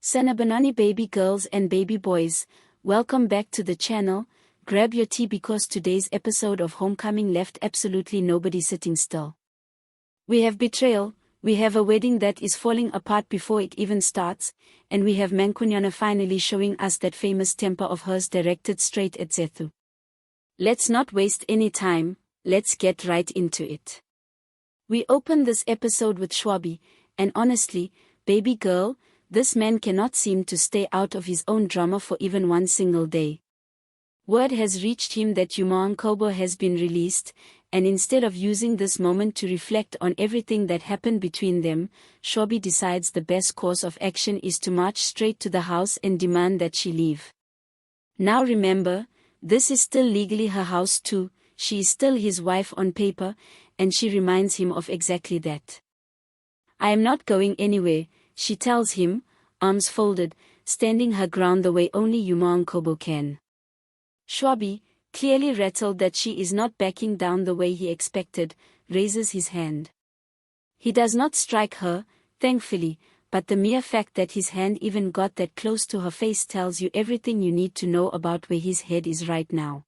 Sanabanani baby girls and baby boys, welcome back to the channel. Grab your tea because today's episode of Homecoming left absolutely nobody sitting still. We have betrayal, we have a wedding that is falling apart before it even starts, and we have Mankwanyana finally showing us that famous temper of hers directed straight at Zethu. Let's not waste any time, let's get right into it. We open this episode with Shwabi, and honestly, baby girl, this man cannot seem to stay out of his own drama for even one single day. Word has reached him that Mankwanyana has been released, and instead of using this moment to reflect on everything that happened between them, Shwabi decides the best course of action is to march straight to the house and demand that she leave. Now remember, this is still legally her house too, she is still his wife on paper, and she reminds him of exactly that. I am not going anywhere, she tells him, arms folded, standing her ground the way only Mankwanyana can. Shwabi, clearly rattled that she is not backing down the way he expected, raises his hand. He does not strike her, thankfully, but the mere fact that his hand even got that close to her face tells you everything you need to know about where his head is right now.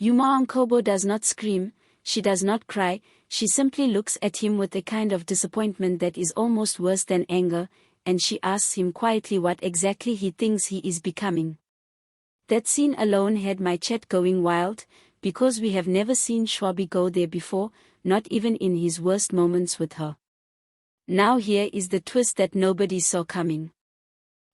Mankwanyana does not scream, she does not cry, she simply looks at him with a kind of disappointment that is almost worse than anger, and she asks him quietly what exactly he thinks he is becoming. That scene alone had my chat going wild, because we have never seen Shwabi go there before, not even in his worst moments with her. Now here is the twist that nobody saw coming.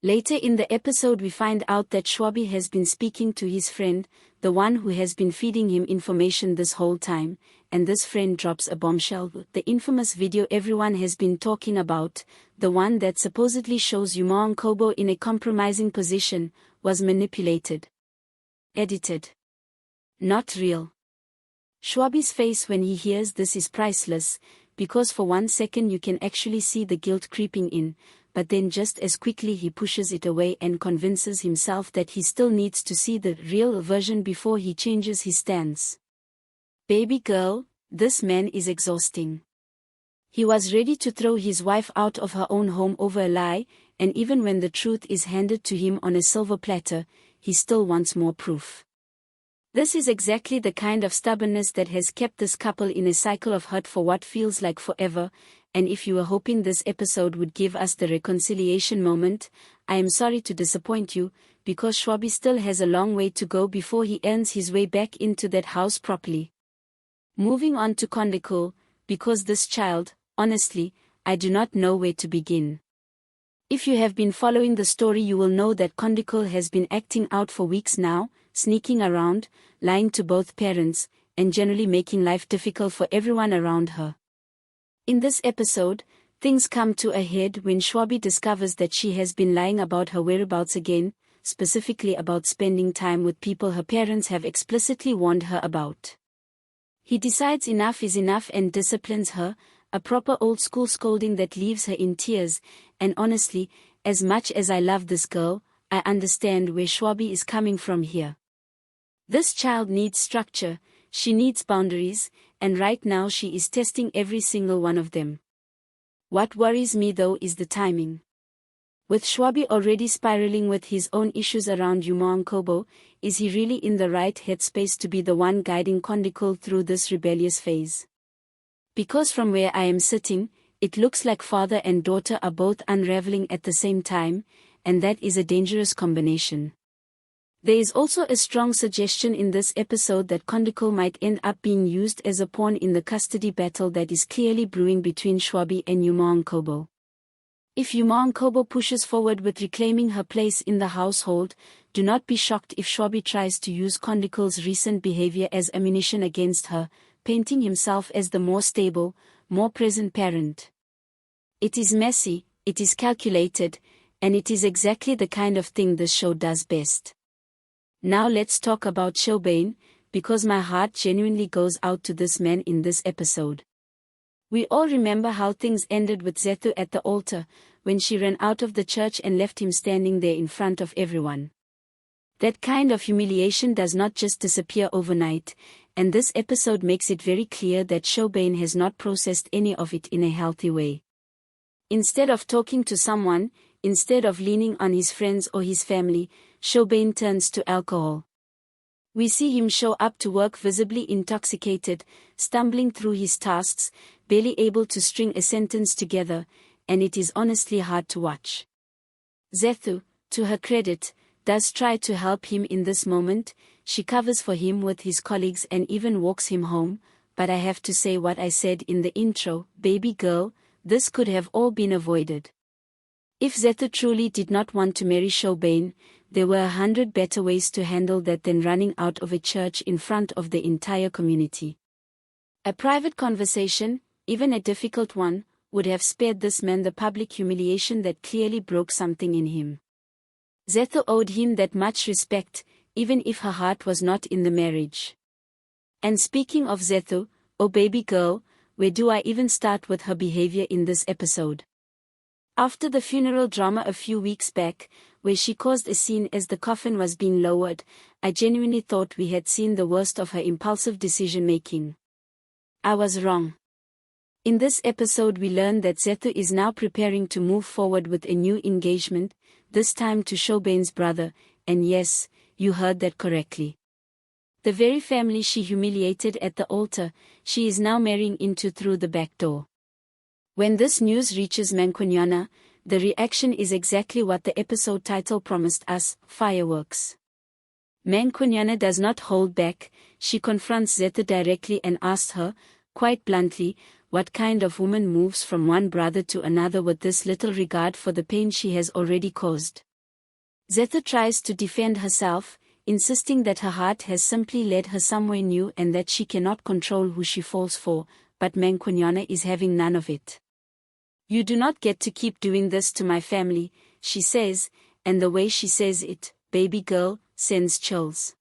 Later in the episode we find out that Shwabi has been speaking to his friend, the one who has been feeding him information this whole time, and this friend drops a bombshell, the infamous video everyone has been talking about, the one that supposedly shows Mankwanyana in a compromising position, was manipulated. Edited. Not real. Shwabi's face when he hears this is priceless, because for 1 second you can actually see the guilt creeping in, but then just as quickly he pushes it away and convinces himself that he still needs to see the real version before he changes his stance. Baby girl, this man is exhausting. He was ready to throw his wife out of her own home over a lie, and even when the truth is handed to him on a silver platter, he still wants more proof. This is exactly the kind of stubbornness that has kept this couple in a cycle of hurt for what feels like forever, and if you were hoping this episode would give us the reconciliation moment, I am sorry to disappoint you, because Shwabi still has a long way to go before he earns his way back into that house properly. Moving on to Kondikul, because this child, honestly, I do not know where to begin. If you have been following the story you will know that Kondikul has been acting out for weeks now, sneaking around, lying to both parents, and generally making life difficult for everyone around her. In this episode, things come to a head when Shwabi discovers that she has been lying about her whereabouts again, specifically about spending time with people her parents have explicitly warned her about. He decides enough is enough and disciplines her, a proper old-school scolding that leaves her in tears, and honestly, as much as I love this girl, I understand where Shwabi is coming from here. This child needs structure, she needs boundaries, and right now she is testing every single one of them. What worries me though is the timing. With Shwabi already spiraling with his own issues around Mankwanyana, is he really in the right headspace to be the one guiding Kondikul through this rebellious phase? Because from where I am sitting, it looks like father and daughter are both unraveling at the same time, and that is a dangerous combination. There is also a strong suggestion in this episode that Kondikul might end up being used as a pawn in the custody battle that is clearly brewing between Shwabi and Mankwanyana. If Mankwanyana pushes forward with reclaiming her place in the household, do not be shocked if Shwabi tries to use Kondikul's recent behavior as ammunition against her, painting himself as the more stable, more present parent. It is messy, it is calculated, and it is exactly the kind of thing this show does best. Now let's talk about Shobane, because my heart genuinely goes out to this man in this episode. We all remember how things ended with Zethu at the altar, when she ran out of the church and left him standing there in front of everyone. That kind of humiliation does not just disappear overnight, and this episode makes it very clear that Shobane has not processed any of it in a healthy way. Instead of talking to someone, instead of leaning on his friends or his family, Shobane turns to alcohol. We see him show up to work visibly intoxicated, stumbling through his tasks, barely able to string a sentence together, and it is honestly hard to watch. Zethu, to her credit, does try to help him in this moment. She covers for him with his colleagues and even walks him home, but I have to say what I said in the intro, baby girl, this could have all been avoided. If Zethu truly did not want to marry Shobane, there were 100 better ways to handle that than running out of a church in front of the entire community. A private conversation, even a difficult one, would have spared this man the public humiliation that clearly broke something in him. Zethu owed him that much respect, even if her heart was not in the marriage. And speaking of Zethu, oh baby girl, where do I even start with her behavior in this episode? After the funeral drama a few weeks back, where she caused a scene as the coffin was being lowered, I genuinely thought we had seen the worst of her impulsive decision-making. I was wrong. In this episode we learn that Zethu is now preparing to move forward with a new engagement, this time to Shobane's brother, and yes, you heard that correctly. The very family she humiliated at the altar, she is now marrying into through the back door. When this news reaches Mankwanyana, the reaction is exactly what the episode title promised us, fireworks. Mankwanyana does not hold back, she confronts Zethu directly and asks her, quite bluntly, what kind of woman moves from one brother to another with this little regard for the pain she has already caused. Zethu tries to defend herself, insisting that her heart has simply led her somewhere new and that she cannot control who she falls for, but Mankwanyana is having none of it. You do not get to keep doing this to my family, she says, and the way she says it, baby girl, sends chills.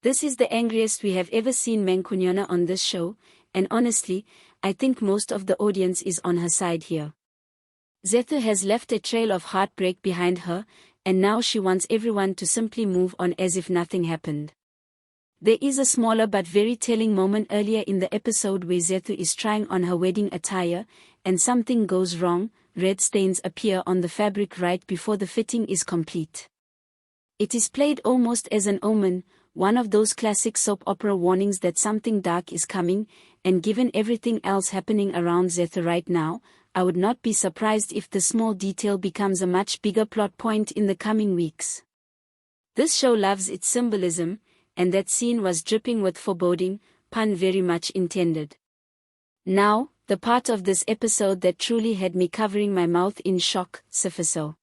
This is the angriest we have ever seen Mankwanyana on this show, and honestly, I think most of the audience is on her side here. Zethu has left a trail of heartbreak behind her, and now she wants everyone to simply move on as if nothing happened. There is a smaller but very telling moment earlier in the episode where Zethu is trying on her wedding attire, and something goes wrong, red stains appear on the fabric right before the fitting is complete. It is played almost as an omen, one of those classic soap opera warnings that something dark is coming, and given everything else happening around Zethu right now, I would not be surprised if the small detail becomes a much bigger plot point in the coming weeks. This show loves its symbolism, and that scene was dripping with foreboding, pun very much intended. Now, the part of this episode that truly had me covering my mouth in shock, Zethu.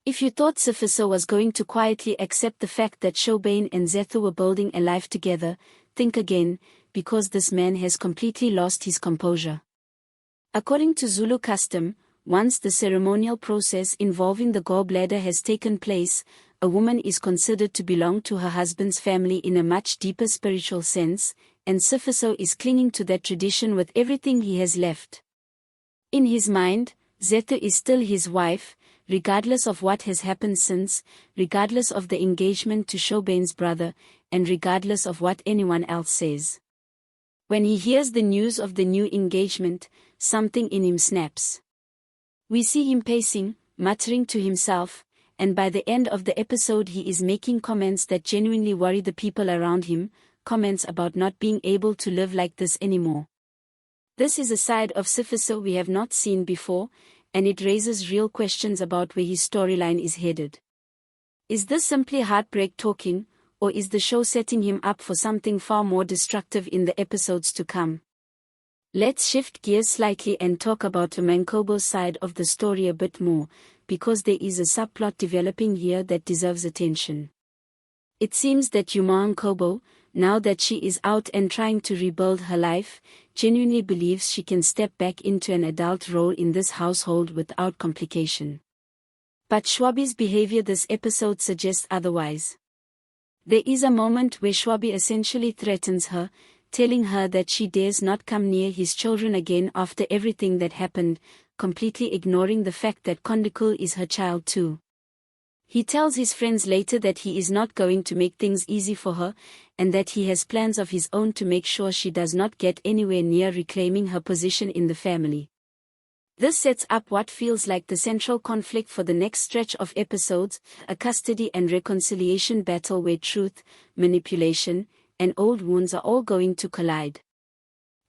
If you thought Zethu was going to quietly accept the fact that Shobane and Zethu were building a life together, think again, because this man has completely lost his composure. According to Zulu custom, once the ceremonial process involving the gallbladder has taken place, a woman is considered to belong to her husband's family in a much deeper spiritual sense, and Zethu is clinging to that tradition with everything he has left. In his mind, Zethu is still his wife, regardless of what has happened since, regardless of the engagement to Shobane's brother, and regardless of what anyone else says. When he hears the news of the new engagement, something in him snaps. We see him pacing, muttering to himself, and by the end of the episode he is making comments that genuinely worry the people around him, comments about not being able to live like this anymore. This is a side of Zethu we have not seen before, and it raises real questions about where his storyline is headed. Is this simply heartbreak talking, or is the show setting him up for something far more destructive in the episodes to come? Let's shift gears slightly and talk about Mankobo's side of the story a bit more, because there is a subplot developing here that deserves attention. It seems that Mankobo, now that she is out and trying to rebuild her life, genuinely believes she can step back into an adult role in this household without complication. But Shwabi's behavior this episode suggests otherwise. There is a moment where Shwabi essentially threatens her, telling her that she dares not come near his children again after everything that happened, completely ignoring the fact that Kondukul is her child too. He tells his friends later that he is not going to make things easy for her, and that he has plans of his own to make sure she does not get anywhere near reclaiming her position in the family. This sets up what feels like the central conflict for the next stretch of episodes, a custody and reconciliation battle where truth, manipulation, and old wounds are all going to collide.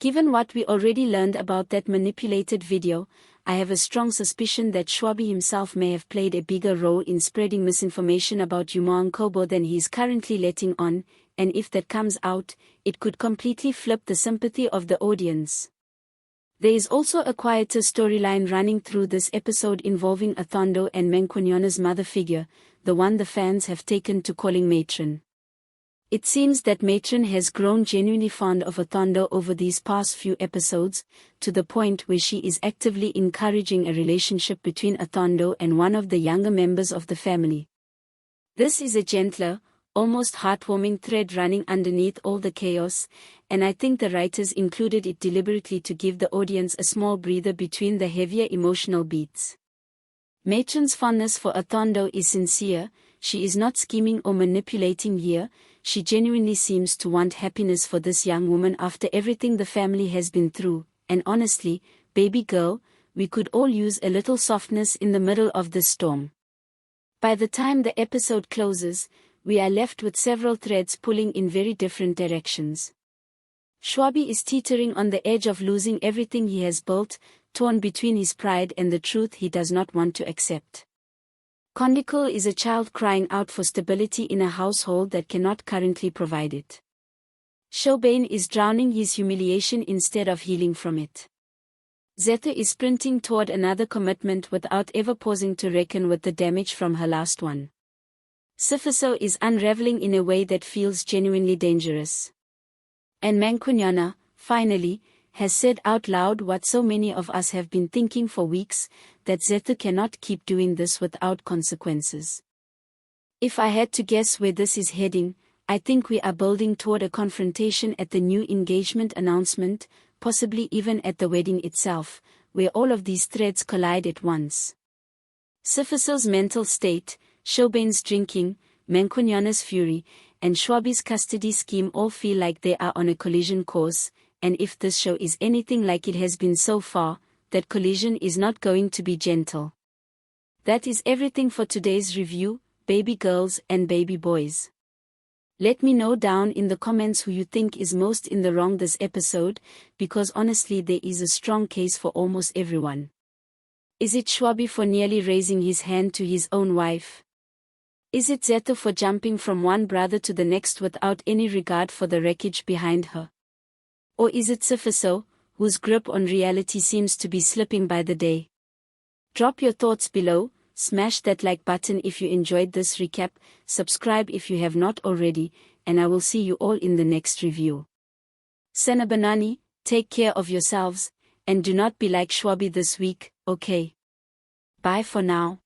Given what we already learned about that manipulated video, I have a strong suspicion that Shwabi himself may have played a bigger role in spreading misinformation about Umonkobo than he is currently letting on, and if that comes out, it could completely flip the sympathy of the audience. There is also a quieter storyline running through this episode involving Athondo and Mankwanyana's mother figure, the one the fans have taken to calling matron. It seems that matron has grown genuinely fond of Athondo over these past few episodes, to the point where she is actively encouraging a relationship between Athondo and one of the younger members of the family. This is a gentler, almost heartwarming thread running underneath all the chaos, and I think the writers included it deliberately to give the audience a small breather between the heavier emotional beats. Matron's fondness for Athondo is sincere. She is not scheming or manipulating here. She genuinely seems to want happiness for this young woman after everything the family has been through, and honestly, baby girl, we could all use a little softness in the middle of this storm. By the time the episode closes, we are left with several threads pulling in very different directions. Shwabi is teetering on the edge of losing everything he has built, torn between his pride and the truth he does not want to accept. Kondikul is a child crying out for stability in a household that cannot currently provide it. Shobane is drowning his humiliation instead of healing from it. Zethu is sprinting toward another commitment without ever pausing to reckon with the damage from her last one. Sifiso is unraveling in a way that feels genuinely dangerous. And Mankwanyana, finally, has said out loud what so many of us have been thinking for weeks, that Zethu cannot keep doing this without consequences. If I had to guess where this is heading, I think we are building toward a confrontation at the new engagement announcement, possibly even at the wedding itself, where all of these threads collide at once. Sifiso's mental state, Shobane's drinking, Mankwanyana's fury, and Shwabi's custody scheme all feel like they are on a collision course, and if this show is anything like it has been so far, that collision is not going to be gentle. That is everything for today's review, baby girls and baby boys. Let me know down in the comments who you think is most in the wrong this episode, because honestly there is a strong case for almost everyone. Is it Shwabi for nearly raising his hand to his own wife? Is it Zethu for jumping from one brother to the next without any regard for the wreckage behind her? Or is it Sifiso, whose grip on reality seems to be slipping by the day? Drop your thoughts below, smash that like button if you enjoyed this recap, subscribe if you have not already, and I will see you all in the next review. Sanabanani, take care of yourselves, and do not be like Shwabi this week, okay? Bye for now.